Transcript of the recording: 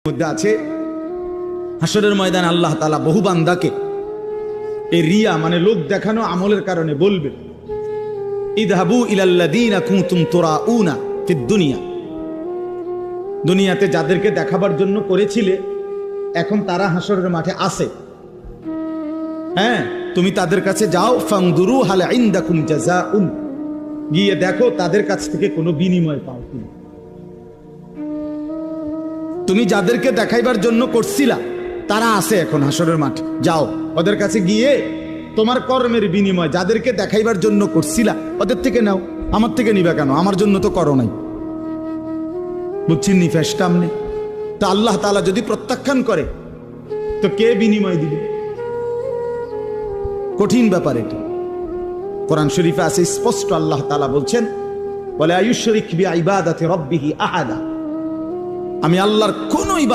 মধ্যে আছে হাসরের ময়দানে আল্লাহ তাআলা বহু বান্দাকে এই রিয়া মানে লোক দেখানো আমলের কারণে বলবে, ইযহাবু ইলাল্লাযীনা কুনতুম তুরাউনা ফিদ দুনিয়া, দুনিয়াতে যাদেরকে দেখাবার জন্য করেছিলে এখন তারা হাসরের মাঠে আছে। হ্যাঁ, তুমি তাদের কাছে যাও, ফানদুরু হাল ইনদাকুম জাযাউন, গিয়ে দেখো তাদের কাছ থেকে কোনো বিনিময় পাও কিনা। তুমি যাদেরকে দেখাইবার জন্য করছিলা তারা আছে এখন হাসরের মাঠে, যাও ওদের কাছে গিয়ে তোমার কর্মের বিনিময় যাদেরকে দেখাইবার জন্য করছিলা ওদের থেকে নাও, আমার থেকে নিবা কেন? আমার জন্য তো করো নাই। বুঝছেন নি ফেসটা আমনে? তা আল্লাহ তাআলা যদি প্রত্যাখ্যান করে তো কে বিনিময় দিবে? কঠিন ব্যাপার এটা। কোরআন শরীফে আছে স্পষ্ট, আল্লাহ তাআলা বলছেন, ওয়ালা ইউশরিক বিইবাদাতি রাব্বিহি আহাদা, আমি আল্লাহর কোন